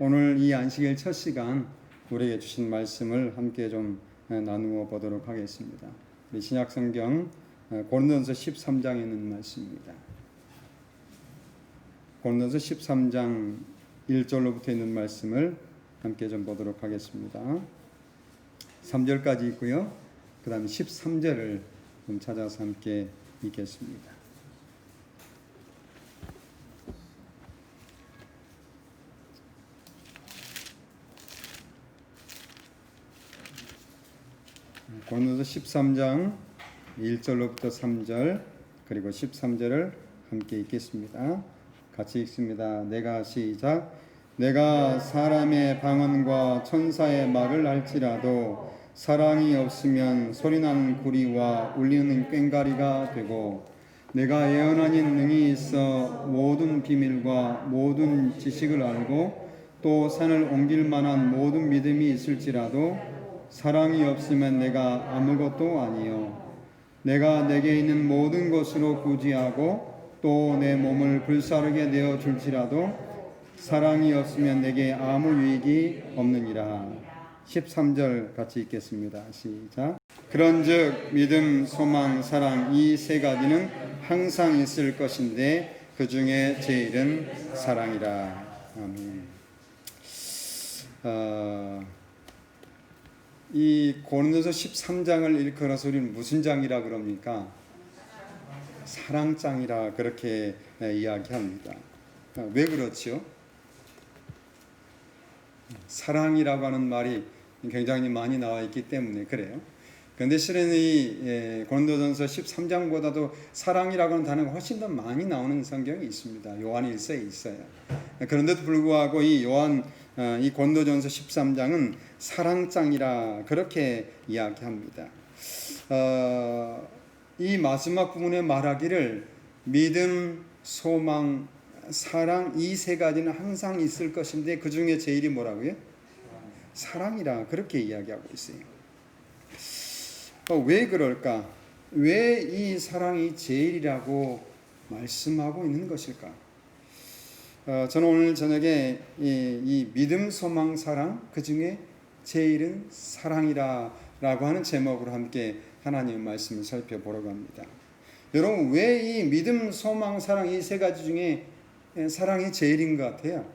오늘 이 안식일 첫 시간 우리에게 주신 말씀을 함께 좀 나누어 보도록 하겠습니다. 신약성경 고린도전서 13장에 있는 말씀입니다. 고린도전서 13장 1절로부터 있는 말씀을 함께 좀 보도록 하겠습니다. 3절까지 있고요. 그 다음에 13절을 좀 찾아서 함께 읽겠습니다. 고린도서 13장 1절로부터 3절 그리고 13절을 함께 읽겠습니다. 같이 읽습니다. 시작. 내가 사람의 방언과 천사의 말을 할지라도 사랑이 없으면 소리나는 구리와 울리는 꽹과리가 되고, 내가 예언하니 능히 있어 모든 비밀과 모든 지식을 알고 또 산을 옮길 만한 모든 믿음이 있을지라도 사랑이 없으면 내가 아무것도 아니요. 내가 내게 있는 모든 것으로 구제하고 또 내 몸을 불사르게 내어 줄지라도 사랑이 없으면 내게 아무 유익이 없느니라. 13절 같이 읽겠습니다. 시작. 그런즉 믿음, 소망, 사랑 이 세 가지는 항상 있을 것인데 그 중에 제일은 사랑이라. 아멘. 이 고린도서 13장을 일컬어서 우리는 무슨 장이라 그럽니까? 사랑장이라 그렇게 이야기합니다. 왜 그렇지요? 사랑이라고 하는 말이 굉장히 많이 나와 있기 때문에 그래요. 그런데 실은 이 고린도전서 13장보다도 사랑이라고 하는 단어가 훨씬 더 많이 나오는 성경이 있습니다. 요한일서에 있어요. 그런데도 불구하고 이 고린도전서 13장은 사랑장이라 그렇게 이야기합니다. 이 마지막 부분에 말하기를 믿음, 소망, 사랑 이 세 가지는 항상 있을 것인데 그 중에 제일이 뭐라고요? 사랑이라 그렇게 이야기하고 있어요. 왜 그럴까? 왜 이 사랑이 제일이라고 말씀하고 있는 것일까? 저는 오늘 저녁에 이 믿음, 소망, 사랑 그 중에 제일은 사랑이라고 하는 제목으로 함께 하나님의 말씀을 살펴보려고 합니다. 여러분, 왜 이 믿음, 소망, 사랑 이 세 가지 중에 사랑이 제일인 것 같아요?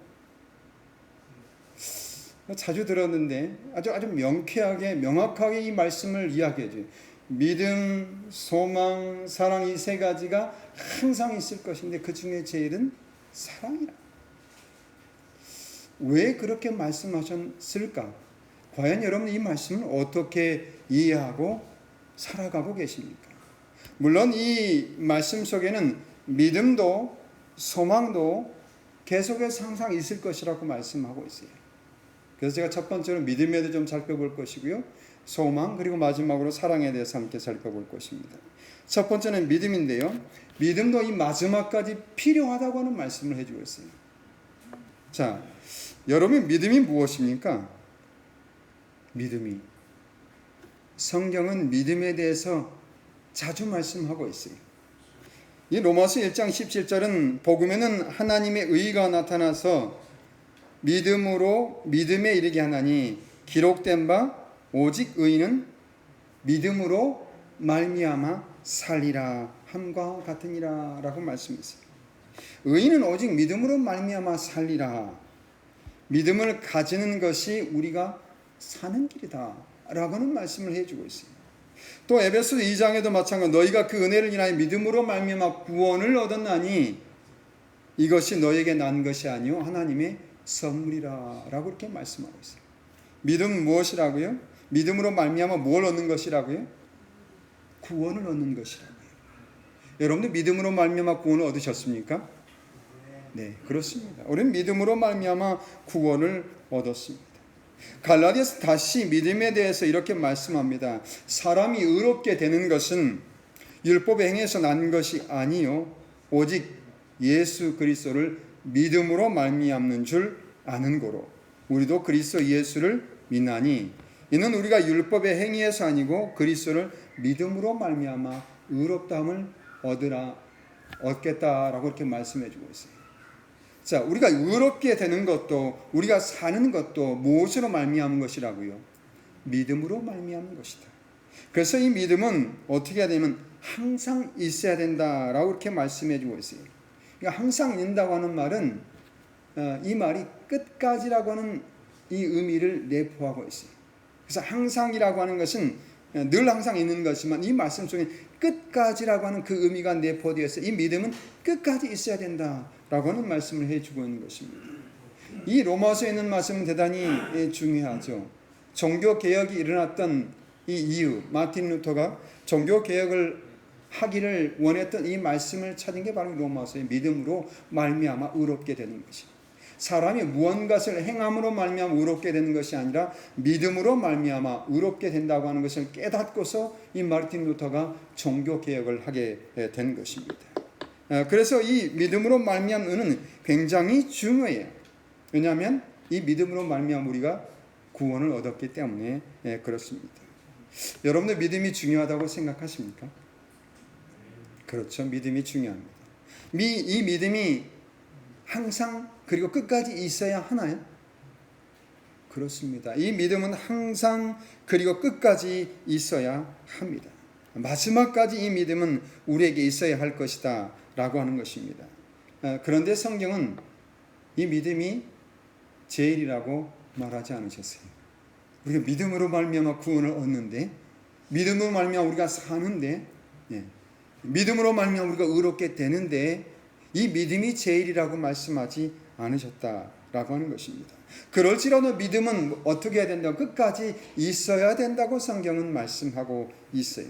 자주 들었는데 아주 명쾌하게 명확하게 이 말씀을 이야기해줘요. 믿음, 소망, 사랑 이 세 가지가 항상 있을 것인데 그 중에 제일은 사랑이라. 왜 그렇게 말씀하셨을까? 과연 여러분 이 말씀을 어떻게 이해하고 살아가고 계십니까? 물론 이 말씀 속에는 믿음도 소망도 계속해서 항상 있을 것이라고 말씀하고 있어요. 그래서 제가 첫 번째로 믿음에 대해서 좀 살펴볼 것이고요. 소망 그리고 마지막으로 사랑에 대해서 함께 살펴볼 것입니다. 첫 번째는 믿음인데요. 믿음도 이 마지막까지 필요하다고 하는 말씀을 해주고 있어요. 자, 여러분 믿음이 무엇입니까? 믿음이. 성경은 믿음에 대해서 자주 말씀하고 있어요. 이 로마서 1장 17절은 복음에는 하나님의 의가 나타나서 믿음에 이르게 하나니 기록된 바 오직 의인은 믿음으로 말미암아 살리라 함과 같으니라 라고 말씀했어요. 의인은 오직 믿음으로 말미암아 살리라. 믿음을 가지는 것이 우리가 사는 길이다 라고는 말씀을 해주고 있어요. 또 에베소 2장에도 마찬가지로 너희가 그 은혜를 인하여 믿음으로 말미암아 구원을 얻었나니 이것이 너에게 난 것이 아니요 하나님의 선물이라 라고 이렇게 말씀하고 있어요. 믿음은 무엇이라고요? 믿음으로 말미암아 뭘 얻는 것이라고요? 구원을 얻는 것이라고요. 여러분들 믿음으로 말미암아 구원을 얻으셨습니까? 네, 그렇습니다. 우리는 믿음으로 말미암아 구원을 얻었습니다. 갈라디아서 다시 믿음에 대해서 이렇게 말씀합니다. 사람이 의롭게 되는 것은 율법의 행위에서 난 것이 아니요 오직 예수 그리스도를 믿음으로 말미암는 줄 아는 고로 우리도 그리스도 예수를 믿나니 이는 우리가 율법의 행위에서 아니고 그리스도를 믿음으로 말미암아 의롭다함을 얻겠다라고 이렇게 말씀해 주고 있어요. 자, 우리가 의롭게 되는 것도 우리가 사는 것도 무엇으로 말미암은 것이라고요? 믿음으로 말미암은 것이다. 그래서 이 믿음은 어떻게 해야 되면 항상 있어야 된다라고 이렇게 말씀해 주고 있어요. 그러니까 항상 있는다고 하는 말은 이 말이 끝까지라고 하는 이 의미를 내포하고 있어요. 그래서 항상이라고 하는 것은 늘 항상 있는 것이지만 이 말씀 속에 끝까지라고 하는 그 의미가 내포되어 있어요. 이 믿음은 끝까지 있어야 된다라고 하는 말씀을 해주고 있는 것입니다. 이 로마서에 있는 말씀은 대단히 중요하죠. 종교개혁이 일어났던 이 이유, 마틴 루터가 종교개혁을 하기를 원했던 이 말씀을 찾은 게 바로 로마서의 믿음으로 말미암아 의롭게 되는 것입니다. 사람이 무언가를 행함으로 말미암아 의롭게 되는 것이 아니라 믿음으로 말미암아 의롭게 된다고 하는 것을 깨닫고서 이 마틴 루터가 종교개혁을 하게 된 것입니다. 그래서 이 믿음으로 말미암은 은은 굉장히 중요해요. 왜냐하면 이 믿음으로 말미암아 우리가 구원을 얻었기 때문에 그렇습니다. 여러분들 믿음이 중요하다고 생각하십니까? 그렇죠. 믿음이 중요합니다. 이 믿음이 항상 그리고 끝까지 있어야 하나요? 그렇습니다. 이 믿음은 항상 그리고 끝까지 있어야 합니다. 마지막까지 이 믿음은 우리에게 있어야 할 것이다 라고 하는 것입니다. 그런데 성경은 이 믿음이 제일이라고 말하지 않으셨어요. 우리가 믿음으로 말미암아 구원을 얻는데, 믿음으로 말미암아 우리가 사는데, 믿음으로 말미암아 우리가 의롭게 되는데 이 믿음이 제일이라고 말씀하지 않으셨다라고 하는 것입니다. 그럴지라도 믿음은 어떻게 해야 된다고? 끝까지 있어야 된다고 성경은 말씀하고 있어요.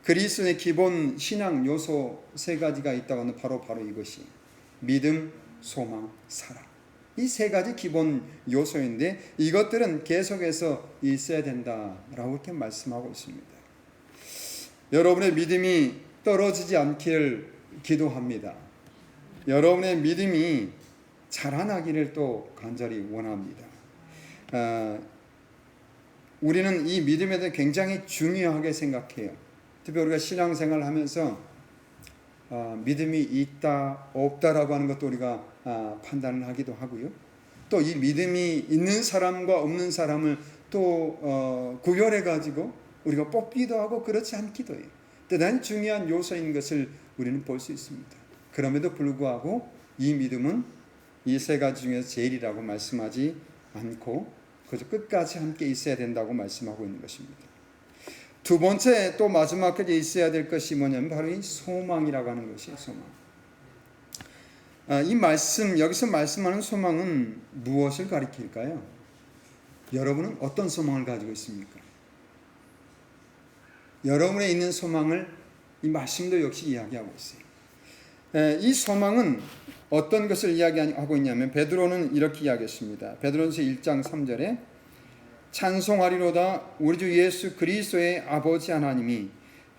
그리스도의 기본 신앙 요소 세 가지가 있다고 하는 바로 이것이 믿음, 소망, 사랑. 이 세 가지 기본 요소인데 이것들은 계속해서 있어야 된다라고 이렇게 말씀하고 있습니다. 여러분의 믿음이 떨어지지 않기를 기도합니다. 여러분의 믿음이 자라나기를 또 간절히 원합니다. 우리는 이 믿음에 대해 굉장히 중요하게 생각해요. 특히 우리가 신앙생활을 하면서 믿음이 있다 없다라고 하는 것도 우리가 판단을 하기도 하고요. 또 이 믿음이 있는 사람과 없는 사람을 또 구별해 가지고 우리가 뽑기도 하고 그렇지 않기도 해요. 대단히 중요한 요소인 것을 우리는 볼 수 있습니다. 그럼에도 불구하고 이 믿음은 이 세 가지 중에서 제일이라고 말씀하지 않고 그저 끝까지 함께 있어야 된다고 말씀하고 있는 것입니다. 두 번째 또 마지막까지 있어야 될 것이 뭐냐면 바로 이 소망이라고 하는 것이에요. 소망. 이 말씀 여기서 말씀하는 소망은 무엇을 가리킬까요? 여러분은 어떤 소망을 가지고 있습니까? 여러분의 있는 소망을 이 말씀도 역시 이야기하고 있어요. 이 소망은 어떤 것을 이야기하고 있냐면 베드로는 이렇게 이야기했습니다. 베드로전서 1장 3절에 찬송하리로다 우리 주 예수 그리스도의 아버지 하나님이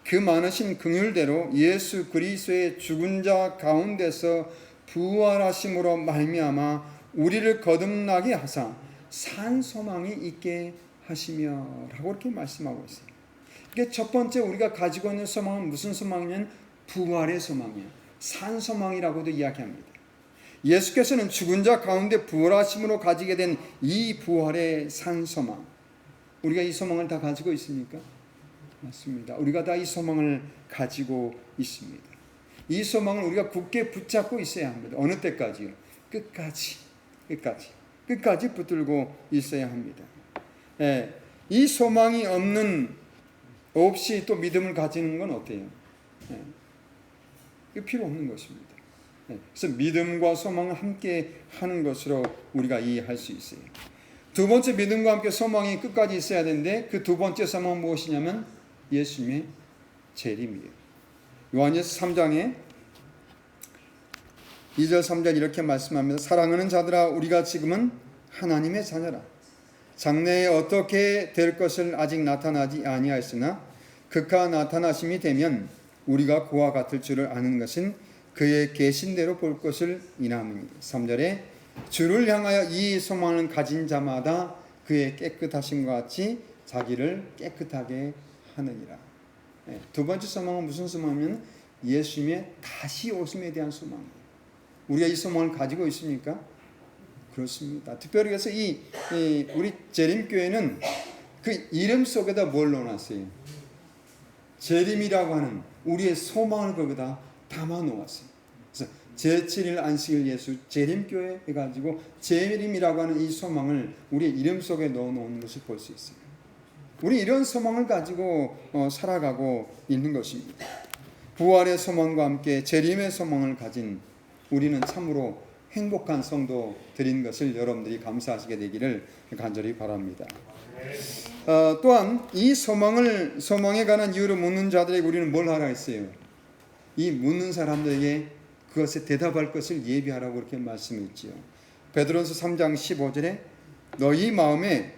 그 많으신 긍휼대로 예수 그리스도의 죽은 자 가운데서 부활하심으로 말미암아 우리를 거듭나게 하사 산 소망이 있게 하시며 라고 이렇게 말씀하고 있어요. 이게 첫 번째 우리가 가지고 있는 소망은 무슨 소망이냐면 부활의 소망이에요. 산 소망이라고도 이야기합니다. 예수께서는 죽은 자 가운데 부활하심으로 가지게 된 이 부활의 산 소망. 우리가 이 소망을 다 가지고 있습니까? 맞습니다. 우리가 다 이 소망을 가지고 있습니다. 이 소망을 우리가 굳게 붙잡고 있어야 합니다. 어느 때까지요? 끝까지 붙들고 있어야 합니다. 이 소망이 없이 또 믿음을 가지는 건 어때요? 필요 없는 것입니다. 그래서 믿음과 소망을 함께 하는 것으로 우리가 이해할 수 있어요. 두 번째 믿음과 함께 소망이 끝까지 있어야 되는데 그 두 번째 소망은 무엇이냐면 예수님의 재림이에요. 요한일서 3장에 2절 3절 이렇게 말씀합니다. 사랑하는 자들아 우리가 지금은 하나님의 자녀라. 장래에 어떻게 될 것을 아직 나타나지 아니하였으나 그가 나타나심이 되면 우리가 그와 같을 줄을 아는 것은 그의 계신 대로 볼 것을 인함이니. 3절에 주를 향하여 이 소망을 가진 자마다 그의 깨끗하심과 같이 자기를 깨끗하게 하느니라. 두 번째 소망은 무슨 소망이냐면 예수님의 다시 오심에 대한 소망이에요. 우리가 이 소망을 가지고 있습니까? 그렇습니다. 특별히 그래서 이 우리 재림교회는 그 이름 속에다 뭘 넣어놨어요? 재림이라고 하는 우리의 소망을 거기다 담아 놓았어요. 그래서 제7일 안식일 예수 재림교회 해가지고 재림이라고 하는 이 소망을 우리의 이름 속에 넣어 놓은 것을 볼 수 있어요. 우리 이런 소망을 가지고 살아가고 있는 것입니다. 부활의 소망과 함께 재림의 소망을 가진 우리는 참으로 행복한 성도들인 것을 여러분들이 감사하시게 되기를 간절히 바랍니다. 또한 이 소망에 관한 이유를 묻는 자들에게 우리는 뭘 하라 했어요? 이 묻는 사람들에게 그것에 대답할 것을 예비하라고 그렇게 말씀했지요. 베드로서 3장 15절에 너희 마음에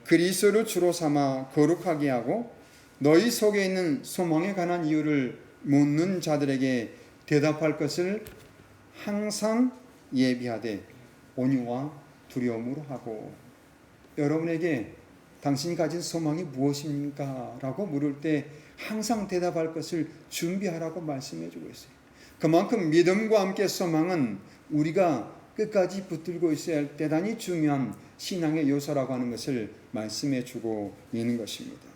그리스도를 주로 삼아 거룩하게 하고 너희 속에 있는 소망에 관한 이유를 묻는 자들에게 대답할 것을 항상 예비하되 온유와 두려움으로 하고. 여러분에게 당신이 가진 소망이 무엇입니까? 라고 물을 때 항상 대답할 것을 준비하라고 말씀해 주고 있어요. 그만큼 믿음과 함께 소망은 우리가 끝까지 붙들고 있어야 할 대단히 중요한 신앙의 요소라고 하는 것을 말씀해 주고 있는 것입니다.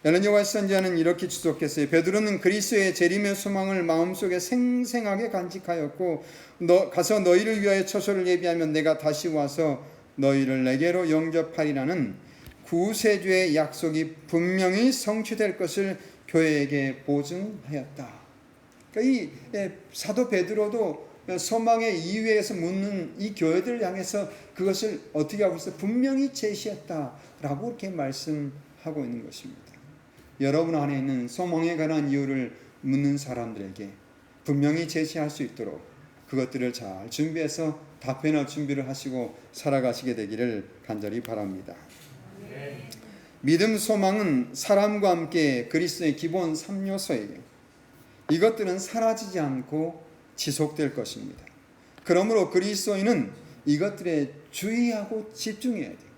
엘렌 지 화이트 선지자는 이렇게 추적했어요. 베드로는 그리스도의 재림의 소망을 마음속에 생생하게 간직하였고 가서 너희를 위하여 처소를 예비하면 내가 다시 와서 너희를 내게로 영접하리라는 구세주의 약속이 분명히 성취될 것을 교회에게 보증하였다. 그러니까 이 사도 베드로도 소망의 이유에서 묻는 이 교회들을 향해서 그것을 어떻게 하고 있어? 분명히 제시했다라고 이렇게 말씀하고 있는 것입니다. 여러분 안에 있는 소망에 관한 이유를 묻는 사람들에게 분명히 제시할 수 있도록 그것들을 잘 준비해서 답변할 준비를 하시고 살아가시게 되기를 간절히 바랍니다. 믿음, 소망은 사람과 함께 그리스도의 기본 3요소예요. 이것들은 사라지지 않고 지속될 것입니다. 그러므로 그리스도인은 이것들에 주의하고 집중해야 돼요.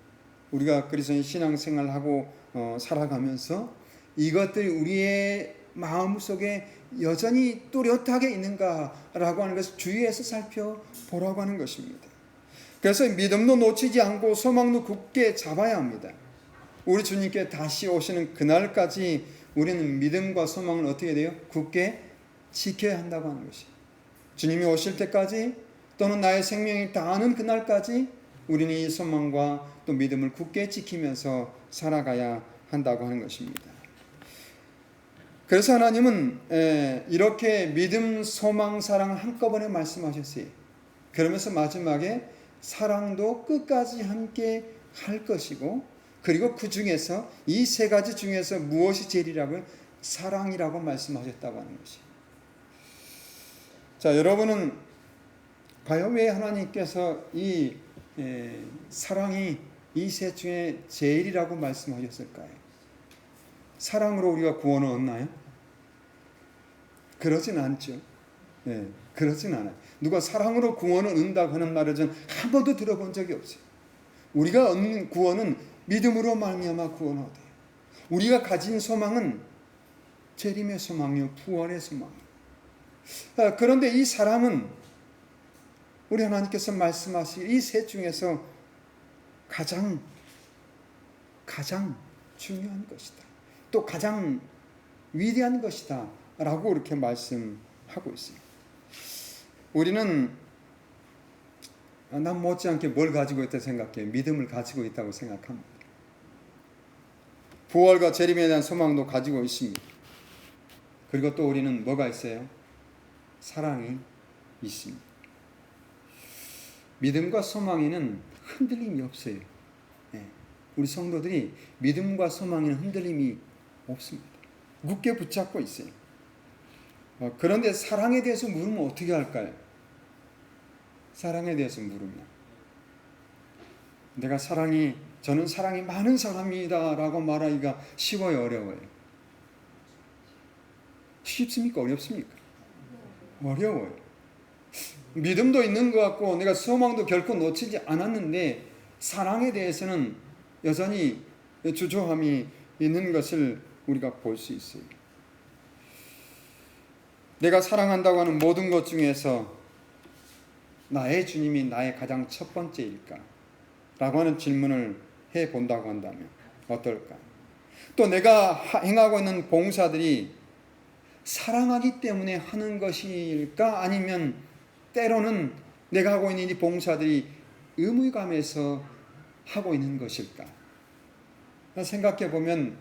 우리가 그리스도인 신앙생활하고 살아가면서 이것들이 우리의 마음속에 여전히 뚜렷하게 있는가라고 하는 것을 주의해서 살펴보라고 하는 것입니다. 그래서 믿음도 놓치지 않고 소망도 굳게 잡아야 합니다. 우리 주님께 다시 오시는 그날까지 우리는 믿음과 소망을 어떻게 돼요? 굳게 지켜야 한다고 하는 것이. 주님이 오실 때까지 또는 나의 생명이 다하는 그날까지 우리는 이 소망과 또 믿음을 굳게 지키면서 살아가야 한다고 하는 것입니다. 그래서 하나님은 이렇게 믿음, 소망, 사랑을 한꺼번에 말씀하셨어요. 그러면서 마지막에 사랑도 끝까지 함께 할 것이고, 그리고 그 중에서 이 세 가지 중에서 무엇이 제일이라고요? 사랑이라고 말씀하셨다고 하는 것이에요. 자, 여러분은 과연 왜 하나님께서 이 사랑이 이 셋 중에 제일이라고 말씀하셨을까요? 사랑으로 우리가 구원을 얻나요? 그러진 않죠. 네, 그러진 않아요. 누가 사랑으로 구원을 얻는다고 하는 말을 전 한 번도 들어본 적이 없어요. 우리가 얻는 구원은 믿음으로 말미암아 구원을 얻어요. 우리가 가진 소망은 재림의 소망이요, 부활의 소망이요. 그런데 이 사랑은 우리 하나님께서 말씀하신 이 셋 중에서 가장 중요한 것이다. 또 가장 위대한 것이다 라고 이렇게 말씀하고 있어요. 우리는 난 못지않게 뭘 가지고 있다고 생각해요? 믿음을 가지고 있다고 생각합니다. 부활과 재림에 대한 소망도 가지고 있습니다. 그리고 또 우리는 뭐가 있어요? 사랑이 있습니다. 믿음과 소망에는 흔들림이 없어요. 우리 성도들이 믿음과 소망에는 흔들림이 없습니다. 굳게 붙잡고 있어요. 그런데 사랑에 대해서 물으면 어떻게 할까요? 사랑에 대해서 물으면 저는 사랑이 많은 사람이다 라고 말하기가 쉬워요, 어려워요? 쉽습니까? 어렵습니까? 어려워요. 믿음도 있는 것 같고 내가 소망도 결코 놓치지 않았는데 사랑에 대해서는 여전히 주저함이 있는 것을 우리가 볼 수 있어요. 내가 사랑한다고 하는 모든 것 중에서 나의 주님이 나의 가장 첫 번째일까? 라고 하는 질문을 해본다고 한다면 어떨까? 또 내가 행하고 있는 봉사들이 사랑하기 때문에 하는 것일까? 아니면 때로는 내가 하고 있는 이 봉사들이 의무감에서 하고 있는 것일까? 생각해 보면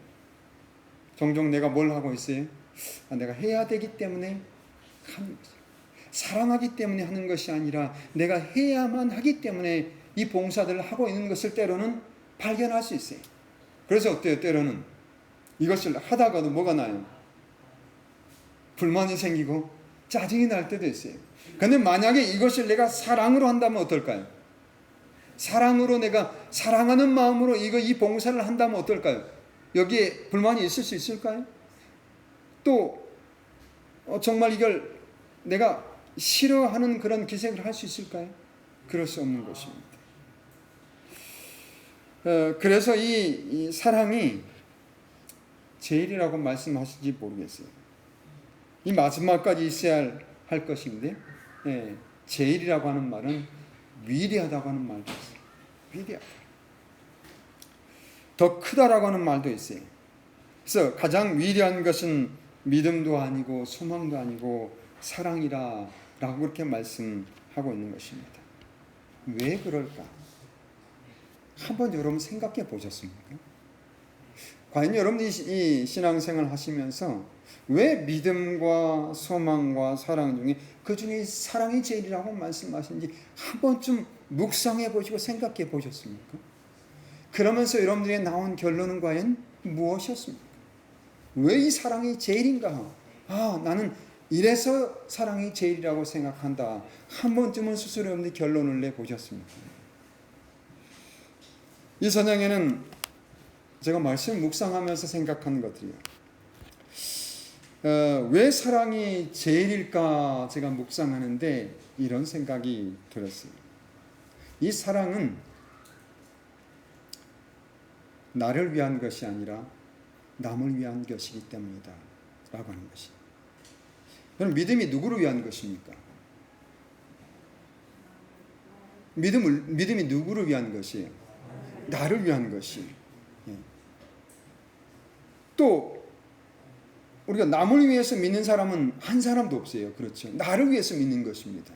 종종 내가 뭘 하고 있어요? 내가 해야 되기 때문에 하는 것이죠. 사랑하기 때문에 하는 것이 아니라 내가 해야만 하기 때문에 이 봉사들을 하고 있는 것을 때로는 발견할 수 있어요. 그래서 어때요? 때로는 이것을 하다가도 뭐가 나요? 불만이 생기고 짜증이 날 때도 있어요. 그런데 만약에 이것을 내가 사랑으로 한다면 어떨까요? 사랑으로 내가 사랑하는 마음으로 이 봉사를 한다면 어떨까요? 여기에 불만이 있을 수 있을까요? 또 정말 이걸 내가 싫어하는 그런 기색을 할 수 있을까요? 그럴 수 없는 것입니다. 그래서 이 사랑이 제일이라고 말씀하실지 모르겠어요. 이 마지막까지 있어야 할 것인데 제일이라고 하는 말은 위대하다고 하는 말도 있어요. 위대하다. 더 크다라고 하는 말도 있어요. 그래서 가장 위대한 것은 믿음도 아니고 소망도 아니고 사랑이라 라고 그렇게 말씀하고 있는 것입니다. 왜 그럴까? 한번 여러분 생각해 보셨습니까? 과연 여러분이 이 신앙생활 하시면서 왜 믿음과 소망과 사랑 중에 그 중에 사랑이 제일이라고 말씀하시는지 한 번쯤 묵상해 보시고 생각해 보셨습니까? 그러면서 여러분들이 나온 결론은 과연 무엇이었습니까? 왜 이 사랑이 제일인가? 나는 이래서 사랑이 제일이라고 생각한다. 한 번쯤은 스스로 여러분들이 결론을 내보셨습니까? 이 선양에는 제가 말씀 묵상하면서 생각한 것들이요. 왜 사랑이 제일일까 제가 묵상하는데 이런 생각이 들었어요. 이 사랑은 나를 위한 것이 아니라 남을 위한 것이기 때문이다 라고 하는 것이. 그럼 믿음이 누구를 위한 것입니까? 믿음이 누구를 위한 것이에요? 나를 위한 것이. 또 우리가 남을 위해서 믿는 사람은 한 사람도 없어요. 그렇죠? 나를 위해서 믿는 것입니다.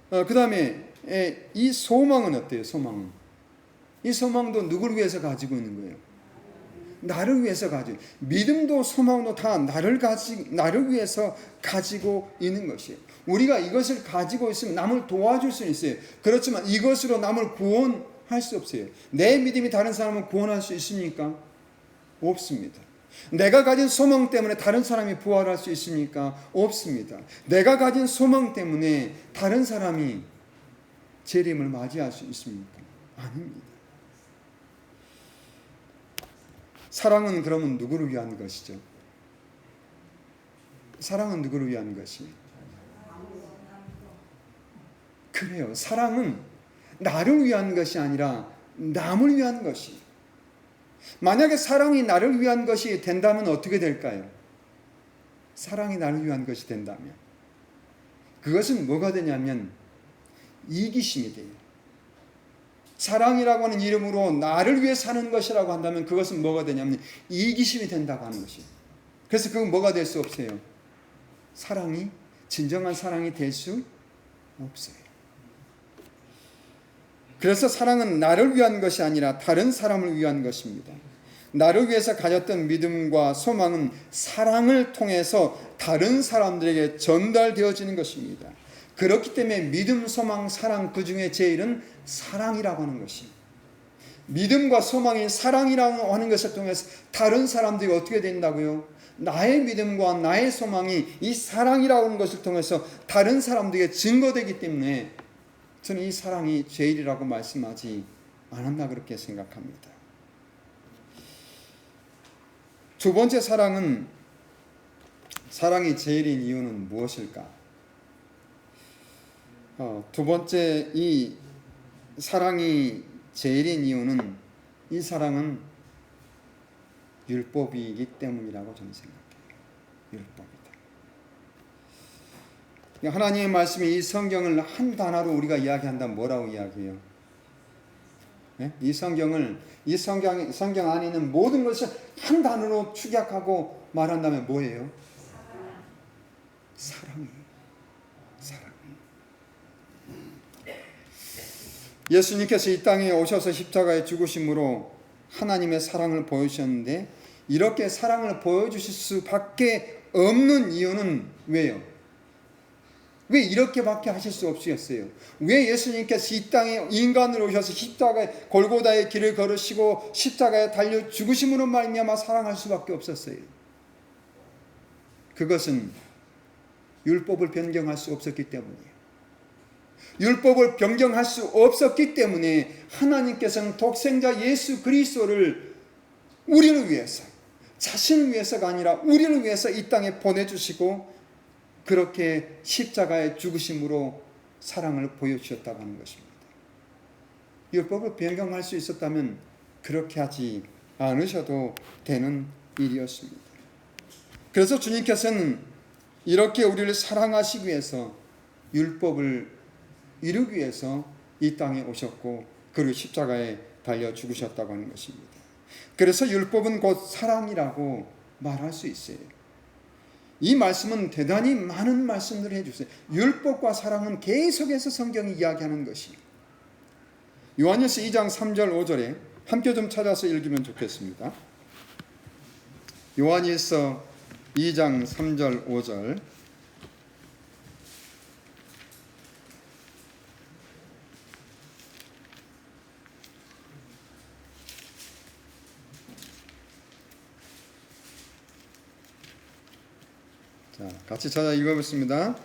그 다음에 이 소망은 어때요? 소망은 이 소망도 누구를 위해서 가지고 있는 거예요? 나를 위해서 가지고. 믿음도 소망도 다 나를 위해서 가지고 있는 것이에요. 우리가 이것을 가지고 있으면 남을 도와줄 수 있어요. 그렇지만 이것으로 남을 구원할 수 없어요. 내 믿음이 다른 사람을 구원할 수 있습니까? 없습니다. 내가 가진 소망 때문에 다른 사람이 부활할 수 있습니까? 없습니다. 내가 가진 소망 때문에 다른 사람이 재림을 맞이할 수 있습니까? 아닙니다. 사랑은 그러면 누구를 위한 것이죠? 사랑은 누구를 위한 것이에요? 그래요. 사랑은 나를 위한 것이 아니라 남을 위한 것이에요. 만약에 사랑이 나를 위한 것이 된다면 어떻게 될까요? 사랑이 나를 위한 것이 된다면 그것은 뭐가 되냐면 이기심이 돼요. 사랑이라고 하는 이름으로 나를 위해 사는 것이라고 한다면 그것은 뭐가 되냐면 이기심이 된다고 하는 것이에요. 그래서 그건 뭐가 될 수 없어요. 사랑이 진정한 사랑이 될 수 없어요. 그래서 사랑은 나를 위한 것이 아니라 다른 사람을 위한 것입니다. 나를 위해서 가졌던 믿음과 소망은 사랑을 통해서 다른 사람들에게 전달되어지는 것입니다. 그렇기 때문에 믿음, 소망, 사랑 그 중에 제일은 사랑이라고 하는 것입니다. 믿음과 소망이 사랑이라고 하는 것을 통해서 다른 사람들이 어떻게 된다고요? 나의 믿음과 나의 소망이 이 사랑이라고 하는 것을 통해서 다른 사람들에게 증거되기 때문에 저는 이 사랑이 제일이라고 말씀하지 않았나 그렇게 생각합니다. 두 번째 사랑이 제일인 이유는 무엇일까? 두 번째 이 사랑이 제일인 이유는 이 사랑은 율법이기 때문이라고 저는 생각해요. 율법이다. 하나님의 말씀이 이 성경을 한 단어로 우리가 이야기한다면 뭐라고 이야기해요? 네? 이 성경 안에 있는 모든 것을 한 단어로 축약하고 말한다면 뭐예요? 사랑이에요. 사랑. 예수님께서 이 땅에 오셔서 십자가에 죽으심으로 하나님의 사랑을 보여주셨는데, 이렇게 사랑을 보여주실 수밖에 없는 이유는 왜요? 왜 이렇게밖에 하실 수 없으셨어요? 왜 예수님께서 이 땅에 인간으로 오셔서 십자가에 골고다의 길을 걸으시고 십자가에 달려 죽으심으로 말미암아 사랑할 수밖에 없었어요? 그것은 율법을 변경할 수 없었기 때문이에요. 율법을 변경할 수 없었기 때문에 하나님께서는 독생자 예수 그리스도를 우리를 위해서, 자신을 위해서가 아니라 우리를 위해서 이 땅에 보내주시고 그렇게 십자가의 죽으심으로 사랑을 보여주셨다고 하는 것입니다. 율법을 변경할 수 있었다면 그렇게 하지 않으셔도 되는 일이었습니다. 그래서 주님께서는 이렇게 우리를 사랑하시기 위해서 율법을 이루기 위해서 이 땅에 오셨고 그리고 십자가에 달려 죽으셨다고 하는 것입니다. 그래서 율법은 곧 사랑이라고 말할 수 있어요. 이 말씀은 대단히 많은 말씀들을 해주세요. 율법과 사랑은 계속해서 성경이 이야기하는 것이에요. 요한일서 2장 3절 5절에 함께 좀 찾아서 읽으면 좋겠습니다. 요한일서 2장 3절 5절. 자, 같이 찾아 읽어보겠습니다.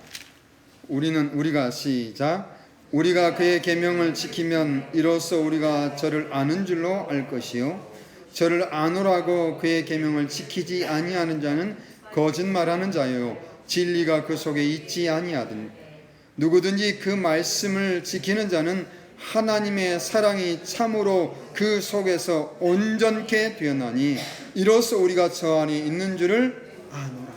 우리가 시작. 우리가 그의 계명을 지키면 이로써 우리가 저를 아는 줄로 알 것이요 저를 아노라고 그의 계명을 지키지 아니하는 자는 거짓말하는 자요 진리가 그 속에 있지 아니하든 누구든지 그 말씀을 지키는 자는 하나님의 사랑이 참으로 그 속에서 온전케 되었나니 이로써 우리가 저 안에 있는 줄을 아노라.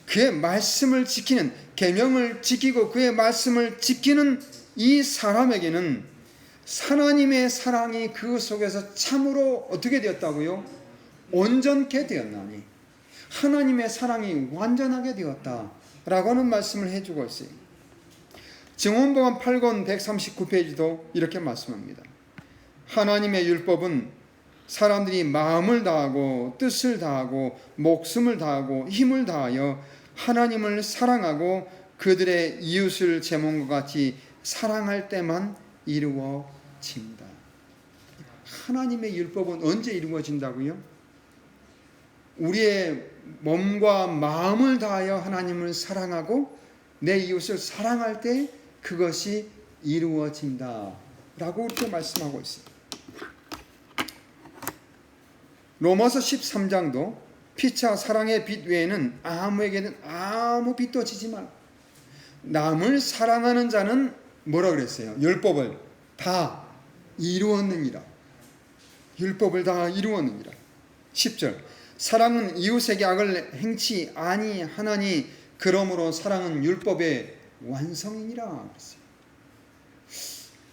그의 말씀을 지키는, 계명을 지키고 그의 말씀을 지키는 이 사람에게는 하나님의 사랑이 그 속에서 참으로 어떻게 되었다고요? 온전케 되었나니 하나님의 사랑이 완전하게 되었다라고 하는 말씀을 해주고 있어요. 증언보감 8권 139페이지도 이렇게 말씀합니다. 하나님의 율법은 사람들이 마음을 다하고 뜻을 다하고 목숨을 다하고 힘을 다하여 하나님을 사랑하고 그들의 이웃을 제 몸과 같이 사랑할 때만 이루어진다. 하나님의 율법은 언제 이루어진다고요? 우리의 몸과 마음을 다하여 하나님을 사랑하고 내 이웃을 사랑할 때 그것이 이루어진다라고 이렇게 말씀하고 있어요. 로마서 13장도 피차 사랑의 빛 외에는 아무에게는 아무 빛도 지지 말라. 남을 사랑하는 자는 뭐라 그랬어요? 율법을 다 이루었느니라. 율법을 다 이루었느니라. 10절 사랑은 이웃에게 악을 행치 아니하나니 그러므로 사랑은 율법의 완성이니라 그랬어요.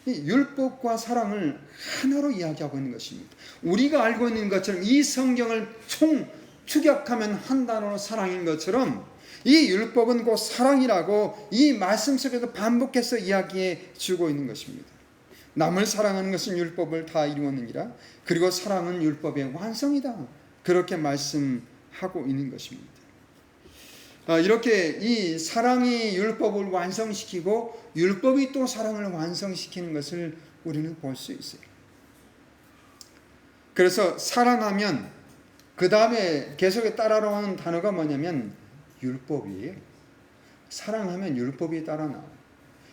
이 율법과 사랑을 하나로 이야기하고 있는 것입니다. 우리가 알고 있는 것처럼 이 성경을 축약하면 한 단어로 사랑인 것처럼 이 율법은 곧 사랑이라고 이 말씀 속에서 반복해서 이야기해 주고 있는 것입니다. 남을 사랑하는 것은 율법을 다 이루었느니라. 그리고 사랑은 율법의 완성이다. 그렇게 말씀하고 있는 것입니다. 이렇게 이 사랑이 율법을 완성시키고 율법이 또 사랑을 완성시키는 것을 우리는 볼 수 있어요. 그래서 사랑하면 그 다음에 계속 따라오는 단어가 뭐냐면 율법이에요. 사랑하면 율법이 따라 나와요.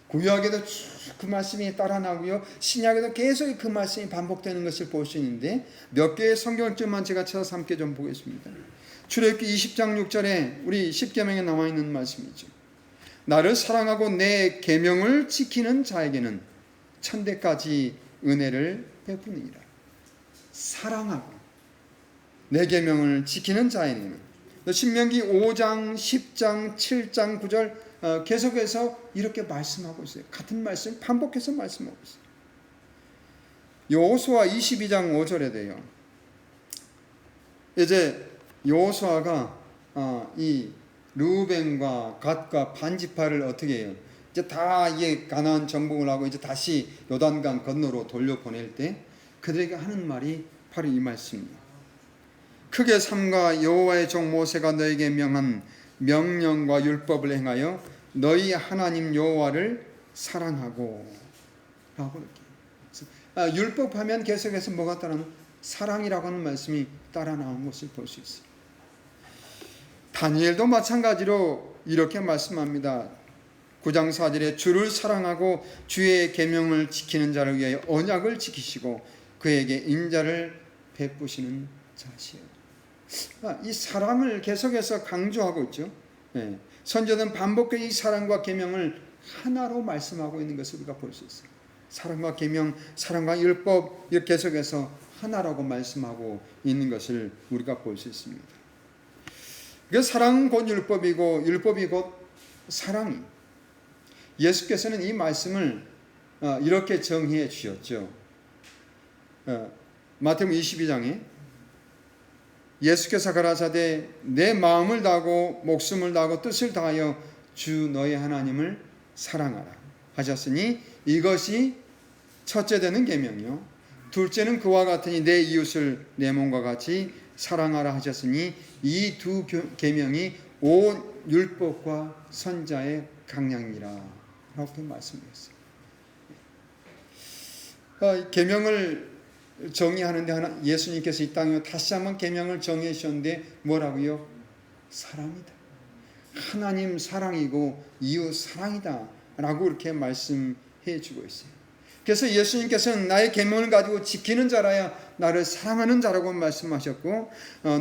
구약에도 쭉 그 말씀이 따라 나오고요. 신약에도 계속 그 말씀이 반복되는 것을 볼 수 있는데 몇 개의 성경줄만 제가 찾아서 함께 좀 보겠습니다. 출애굽기 20장 6절에 우리 십계명에 나와 있는 말씀이죠. 나를 사랑하고 내 계명을 지키는 자에게는 천대까지 은혜를 베푸니라. 사랑하고 내 계명을 지키는 자에게는 신명기 5장, 10장, 7장, 9절 계속해서 이렇게 말씀하고 있어요. 같은 말씀 반복해서 말씀하고 있어요. 여호수아 22장 5절에 돼요. 이제 여호수아가 이 르우벤과 갓과 반지파를 어떻게 해요? 이제 다 이게 가나안 정복을 하고 이제 다시 요단강 건너로 돌려보낼 때 그들에게 하는 말이 바로 이 말씀입니다. 크게 삼가 여호와의 종 모세가 너에게 명한 명령과 율법을 행하여 너희 하나님 여호와를 사랑하고 라고 이렇게 율법하면 계속해서 뭐가 따라는 사랑이라고 하는 말씀이 따라 나온 것을 볼 수 있어요. 다니엘도 마찬가지로 이렇게 말씀합니다. 9장 4절에 주를 사랑하고 주의 계명을 지키는 자를 위하여 언약을 지키시고 그에게 인자를 베푸시는 자시요. 이 사랑을 계속해서 강조하고 있죠. 선조는 반복해서 이 사랑과 계명을 하나로 말씀하고 있는 것을 우리가 볼 수 있어요. 사랑과 계명, 사랑과 율법 이렇게 계속해서 하나라고 말씀하고 있는 것을 우리가 볼 수 있습니다. 그 사랑은 곧 율법이고 율법이 곧 사랑이. 예수께서는 이 말씀을 이렇게 정의해 주셨죠. 마태복음 22장에 예수께서 가라사대 내 마음을 다하고 목숨을 다하고 뜻을 다하여 주 너의 하나님을 사랑하라 하셨으니 이것이 첫째 되는 계명이요 둘째는 그와 같으니 내 이웃을 내 몸과 같이 사랑하라 하셨으니 이 두 계명이 온 율법과 선자의 강량이라 이렇게 말씀드렸어요. 계명을 정의하는데 예수님께서 이 땅에 다시 한번 계명을 정의해 주셨는데 뭐라고요? 사랑이다. 하나님 사랑이고 이웃 사랑이다 라고 이렇게 말씀해 주고 있어요. 그래서 예수님께서는 나의 계명을 가지고 지키는 자라야 나를 사랑하는 자라고 말씀하셨고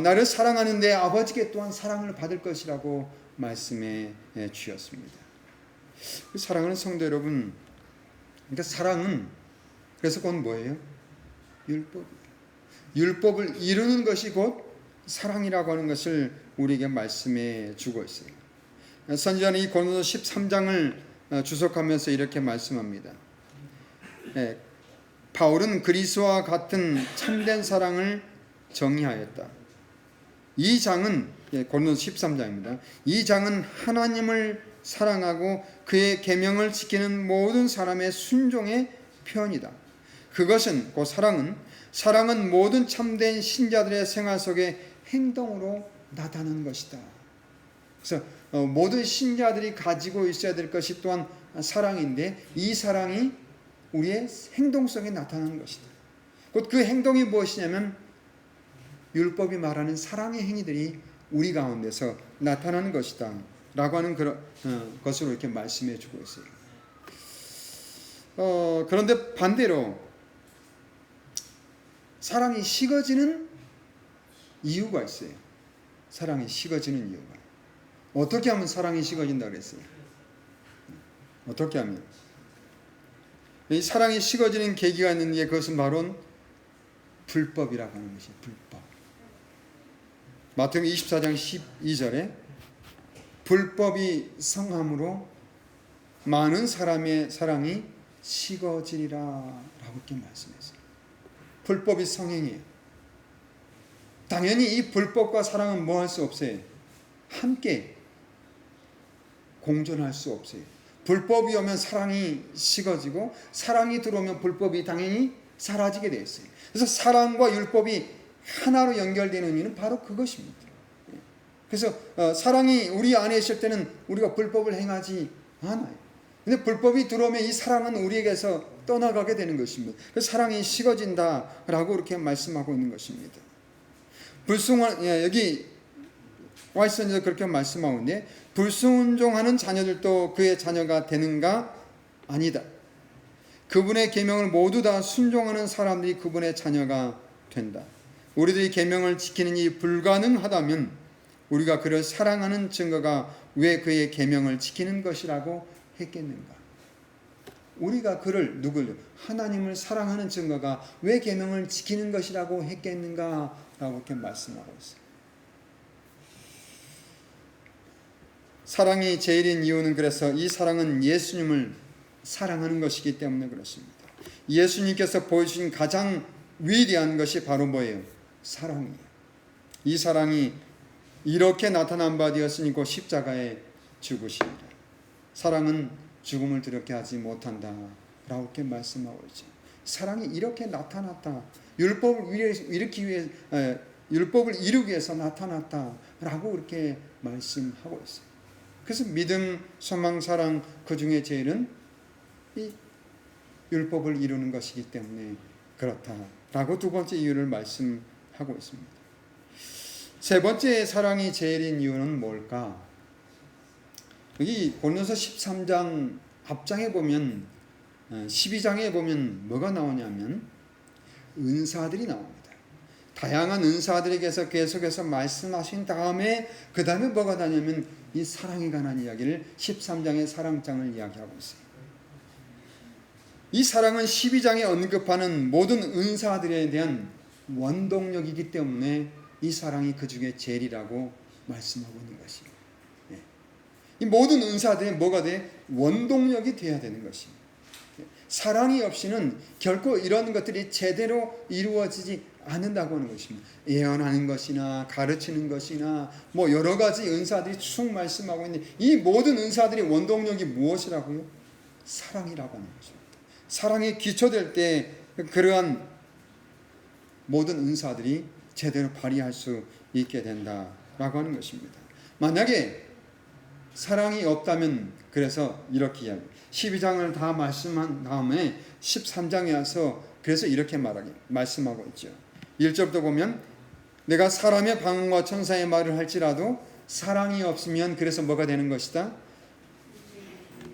나를 사랑하는 내 아버지께 또한 사랑을 받을 것이라고 말씀해 주셨습니다. 사랑하는 성도 여러분, 그러니까 사랑은 그래서 곧 뭐예요? 율법을 이루는 것이 곧 사랑이라고 하는 것을 우리에게 말씀해 주고 있어요. 선지자는 이 고린도서 13장을 주석하면서 이렇게 말씀합니다. 바울은 그리스도와 같은 참된 사랑을 정의하였다. 이 장은 고린도서 13장입니다. 이 장은 하나님을 사랑하고 그의 계명을 지키는 모든 사람의 순종의 표현이다. 그것은 그 사랑은 모든 참된 신자들의 생활 속에 행동으로 나타나는 것이다. 그래서 모든 신자들이 가지고 있어야 될 것이 또한 사랑인데 이 사랑이 우리의 행동 속에 나타나는 것이다. 곧 그 행동이 무엇이냐면 율법이 말하는 사랑의 행위들이 우리 가운데서 나타나는 것이다 라고 하는 그런 것으로 이렇게 말씀해 주고 있어요. 그런데 반대로 사랑이 식어지는 이유가 있어요. 사랑이 식어지는 이유가. 어떻게 하면 사랑이 식어진다 그랬어요? 어떻게 하면? 이 사랑이 식어지는 계기가 있는데 그것은 바로 불법이라고 하는 것이에요. 불법. 마태복음 24장 12절에 불법이 성함으로 많은 사람의 사랑이 식어지리라 라고 이렇게 말씀했어요. 불법이 성행이에요. 당연히 이 불법과 사랑은 뭐 할 수 없어요? 함께 공존할 수 없어요. 불법이 오면 사랑이 식어지고 사랑이 들어오면 불법이 당연히 사라지게 되어 있어요. 그래서 사랑과 율법이 하나로 연결되는 의미는 바로 그것입니다. 그래서 사랑이 우리 안에 있을 때는 우리가 불법을 행하지 않아요. 근데 불법이 들어오면 이 사랑은 우리에게서 떠나가게 되는 것입니다. 그래서 사랑이 식어진다라고 이렇게 말씀하고 있는 것입니다. 여기 와이스에서 그렇게 말씀하고 있는데 불순종하는 자녀들도 그의 자녀가 되는가? 아니다. 그분의 계명을 모두 다 순종하는 사람들이 그분의 자녀가 된다. 우리들이 계명을 지키는 일이 불가능하다면 우리가 그를 사랑하는 증거가 왜 그의 계명을 지키는 것이라고 했겠는가? 우리가 그를 하나님을 사랑하는 증거가 왜 계명을 지키는 것이라고 했겠는가? 라고 이렇게 말씀하고 있어요. 사랑이 제일인 이유는 그래서 이 사랑은 예수님을 사랑하는 것이기 때문에 그렇습니다. 예수님께서 보여주신 가장 위대한 것이 바로 뭐예요? 사랑이에요. 이 사랑이 이렇게 나타난 바 되었으니 곧 십자가에 죽으시니라. 사랑은 죽음을 두렵게 하지 못한다 라고 이렇게 말씀하고 있죠. 사랑이 이렇게 나타났다. 율법을 이루기 위해서 나타났다 라고 이렇게 말씀하고 있어요. 그래서 믿음, 소망, 사랑 그 중에 제일은 이 율법을 이루는 것이기 때문에 그렇다라고 두 번째 이유를 말씀하고 있습니다. 세 번째 사랑이 제일인 이유는 뭘까? 여기 고린도서 13장 앞장에 보면 12장에 보면 뭐가 나오냐면 은사들이 나옵니다. 다양한 은사들에게서 계속해서 말씀하신 다음에 그 다음에 뭐가 나냐면 이 사랑에 관한 이야기를 13장의 사랑장을 이야기하고 있어요. 이 사랑은 12장에 언급하는 모든 은사들에 대한 원동력이기 때문에 이 사랑이 그 중에 제일이라고 말씀하고 있는 것이에요. 이 모든 은사들이 뭐가 돼? 원동력이 돼야 되는 것입니다. 사랑이 없이는 결코 이런 것들이 제대로 이루어지지 않는다고 하는 것입니다. 예언하는 것이나 가르치는 것이나 뭐 여러 가지 은사들이 쭉 말씀하고 있는데 이 모든 은사들의 원동력이 무엇이라고요? 사랑이라고 하는 것입니다. 사랑에 기초될 때 그러한 모든 은사들이 제대로 발휘할 수 있게 된다라고 하는 것입니다. 만약에 사랑이 없다면 그래서 이렇게 이야기 12장을 다 말씀한 다음에 13장에 와서 그래서 이렇게 말씀하고 있죠. 1절부터 보면 내가 사람의 방언과 천사의 말을 할지라도 사랑이 없으면 그래서 뭐가 되는 것이다?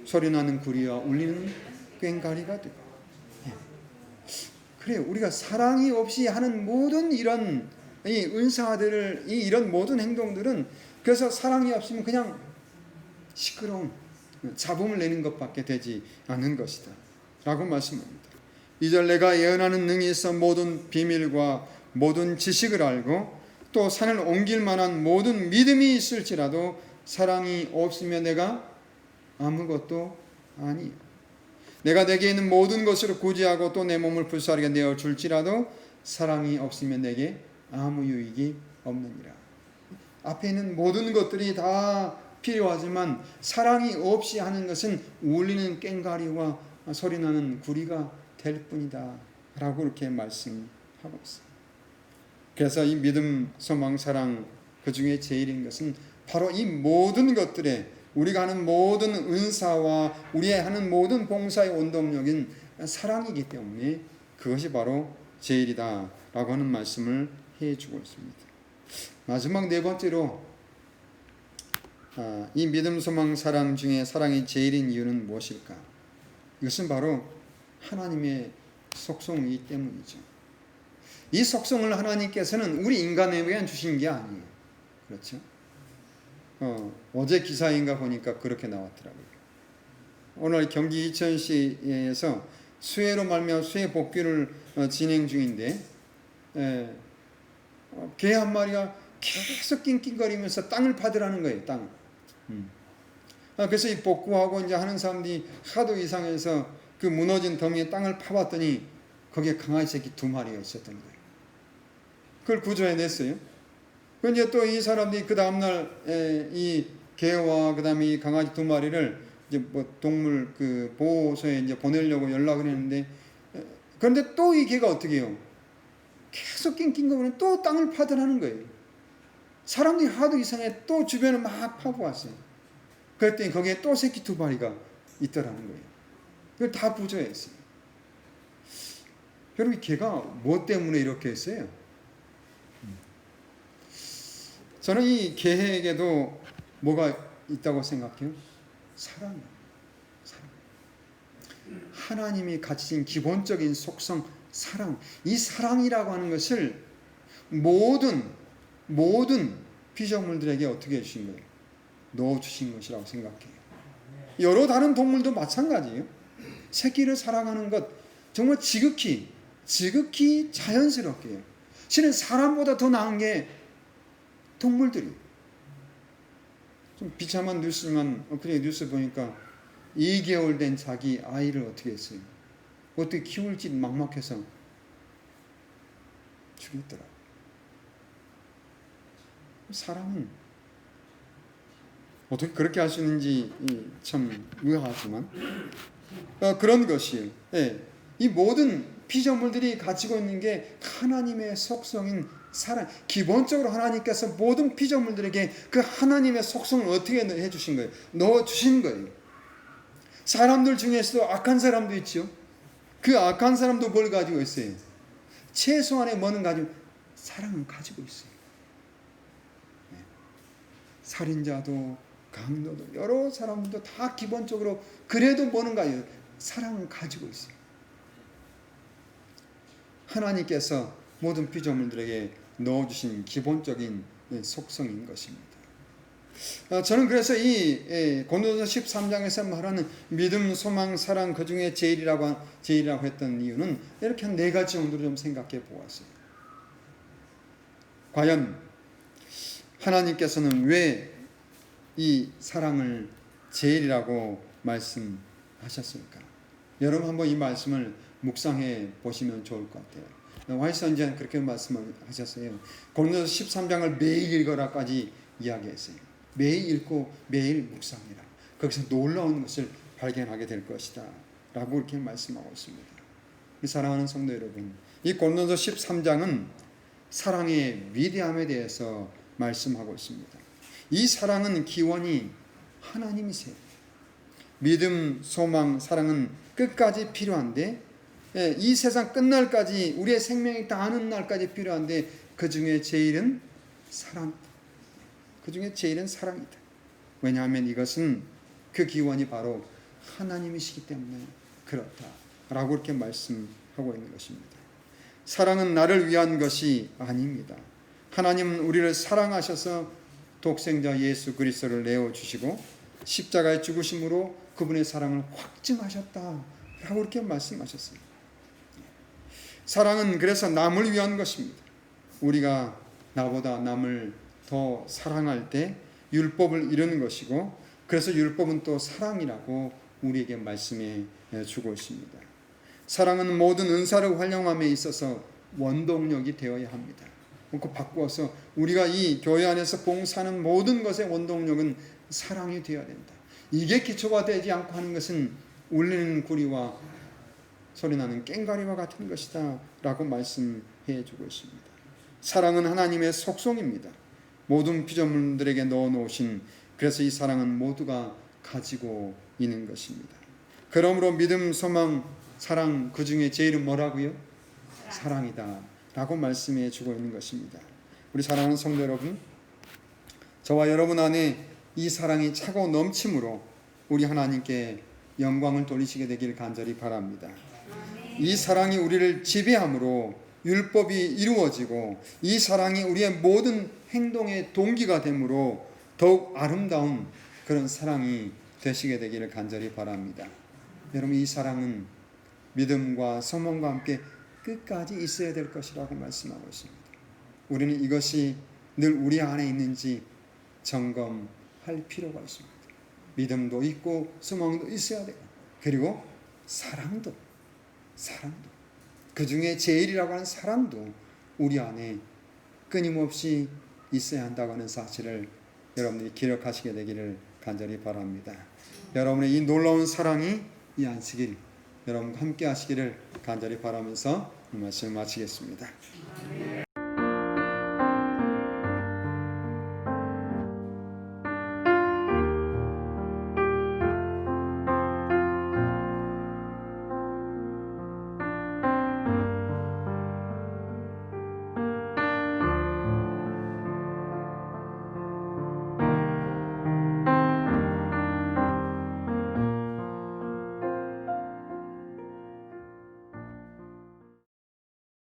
소리나는 구리와 울리는 꽹과리가 되고. 그래요. 우리가 사랑이 없이 하는 모든 이런 이 은사들을 이런 모든 행동들은 그래서 사랑이 없으면 그냥 시끄러운 잡음을 내는 것밖에 되지 않는 것이다 라고 말씀합니다. 2절 내가 예언하는 능히 있어 모든 비밀과 모든 지식을 알고 또 산을 옮길 만한 모든 믿음이 있을지라도 사랑이 없으면 내가 아무것도 아니요. 내가 내게 있는 모든 것으로 구제하고 또 내 몸을 불사르게 내어 줄지라도 사랑이 없으면 내게 아무 유익이 없느니라. 앞에 있는 모든 것들이 다 필요하지만 사랑이 없이 하는 것은 울리는 꽹과리와 소리나는 구리가 될 뿐이다 라고 이렇게 말씀하고 있어요. 그래서 이 믿음, 소망, 사랑 그 중에 제일인 것은 바로 이 모든 것들에 우리가 하는 모든 은사와 우리의 하는 모든 봉사의 원동력인 사랑이기 때문에 그것이 바로 제일이다 라고 하는 말씀을 해주고 있습니다. 마지막 네 번째로 이 믿음, 소망, 사랑 중에 사랑이 제일인 이유는 무엇일까? 이것은 바로 하나님의 속성이기 때문이죠. 이 속성을 하나님께서는 우리 인간에게 주신 게 아니에요. 그렇죠? 어제 기사인가 보니까 그렇게 나왔더라고요. 오늘 경기 이천시에서 수해로 말미암아 수해 복귀를 진행 중인데 개 한 마리가 계속 낑낑거리면서 땅을 파더라는 거예요. 땅. 그래서 이 복구하고 이제 하는 사람들이 하도 이상해서 그 무너진 덩이에 땅을 파봤더니 거기에 강아지 새끼 2마리가 있었던 거예요. 그걸 구조해냈어요. 그런데 또 이 사람들이 그 다음날 이 개와 그 다음에 이 강아지 2마리를 이제 뭐 동물 그 보호소에 이제 보내려고 연락을 했는데 그런데 또 이 개가 어떻게 해요? 계속 낑낑거리면 또 땅을 파더라는 거예요. 사람들이 하도 이상해 또 주변을 막 파고 왔어요. 그랬더니 거기에 또 새끼 2마리가 있더라는 거예요. 그걸 다 부조했어요. 여러분, 개가 뭐 때문에 이렇게 했어요? 저는 이 개에게도 뭐가 있다고 생각해요? 사랑이에요. 사랑. 하나님이 가지신 기본적인 속성, 사랑. 이 사랑이라고 하는 것을 모든 피조물들에게 어떻게 해주신 거예요? 넣어주신 것이라고 생각해요. 여러 다른 동물도 마찬가지예요. 새끼를 사랑하는 것 정말 지극히 자연스럽게 실은 사람보다 더 나은 게 동물들이에요. 좀 비참한 뉴스만 엊그제 뉴스 보니까 2개월 된 자기 아이를 어떻게 했어요? 어떻게 키울지 막막해서 죽였더라. 사람은 어떻게 그렇게 할 수 있는지 참 의아하지만 그런 것이에요. 예. 이 모든 피조물들이 가지고 있는 게 하나님의 속성인 사랑. 기본적으로 하나님께서 모든 피조물들에게 그 하나님의 속성을 어떻게 해주신 거예요? 넣어주신 거예요. 사람들 중에서도 악한 사람도 있죠. 그 악한 사람도 뭘 가지고 있어요? 최소한의 뭐는 가지고 사랑은 가지고 있어요. 네. 살인자도 강도도 여러 사람들도 다 기본적으로 그래도 뭐는 가요? 사랑은 가지고 있어요. 하나님께서 모든 피조물들에게 넣어주신 기본적인 속성인 것입니다. 저는 그래서 이 고린도서 13장에서 말하는 믿음, 소망, 사랑 그 중에 제일이라고 했던 이유는 이렇게 한 4가지 정도로 좀 생각해 보았어요. 과연 하나님께서는 왜 이 사랑을 제일이라고 말씀하셨을까? 여러분 한번 이 말씀을 묵상해 보시면 좋을 것 같아요. 화이선지는 그렇게 말씀을 하셨어요. 고린도서 13장을 매일 읽어라까지 이야기했어요. 매일 읽고 매일 묵상해라. 거기서 놀라운 것을 발견하게 될 것이다 라고 이렇게 말씀하고 있습니다. 사랑하는 성도 여러분, 이 고린도서 13장은 사랑의 위대함에 대해서 말씀하고 있습니다. 이 사랑은 기원이 하나님이세요. 믿음, 소망, 사랑은 끝까지 필요한데 이 세상 끝날까지 우리의 생명이 다하는 날까지 필요한데 그 중에 제일은 사랑. 그 중에 제일은 사랑이다. 왜냐하면 이것은 그 기원이 바로 하나님이시기 때문에 그렇다라고 이렇게 말씀하고 있는 것입니다. 사랑은 나를 위한 것이 아닙니다. 하나님은 우리를 사랑하셔서 독생자 예수 그리스도를 내어주시고 십자가의 죽으심으로 그분의 사랑을 확증하셨다라고 이렇게 말씀하셨어요. 사랑은 그래서 남을 위한 것입니다. 우리가 나보다 남을 더 사랑할 때 율법을 이루는 것이고 그래서 율법은 또 사랑이라고 우리에게 말씀해 주고 있습니다. 사랑은 모든 은사를 활용함에 있어서 원동력이 되어야 합니다. 그 바꾸어서 우리가 이 교회 안에서 봉사하는 모든 것의 원동력은 사랑이 되어야 된다. 이게 기초가 되지 않고 하는 것은 울리는 구리와 소리나는 꽹과리와 같은 것이다 라고 말씀해 주고 있습니다. 사랑은 하나님의 속성입니다. 모든 피조물들에게 넣어놓으신 그래서 이 사랑은 모두가 가지고 있는 것입니다. 그러므로 믿음, 소망, 사랑 그 중에 제일은 뭐라고요? 사랑이다 라고 말씀해 주고 있는 것입니다. 우리 사랑하는 성도 여러분, 저와 여러분 안에 이 사랑이 차고 넘침으로 우리 하나님께 영광을 돌리시게 되길 간절히 바랍니다. 이 사랑이 우리를 지배함으로 율법이 이루어지고 이 사랑이 우리의 모든 행동의 동기가 되므로 더욱 아름다운 그런 사랑이 되시게 되기를 간절히 바랍니다. 여러분, 이 사랑은 믿음과 소망과 함께 끝까지 있어야 될 것이라고 말씀하고 있습니다. 우리는 이것이 늘 우리 안에 있는지 점검할 필요가 있습니다. 믿음도 있고 소망도 있어야 돼요. 그리고 사랑도 그 중에 제일이라고 하는 사랑도 우리 안에 끊임없이 있어야 한다고 하는 사실을 여러분들이 기억하시게 되기를 간절히 바랍니다. 여러분의 이 놀라운 사랑이 이 안식일 여러분과 함께 하시기를 간절히 바라면서 이 말씀을 마치겠습니다.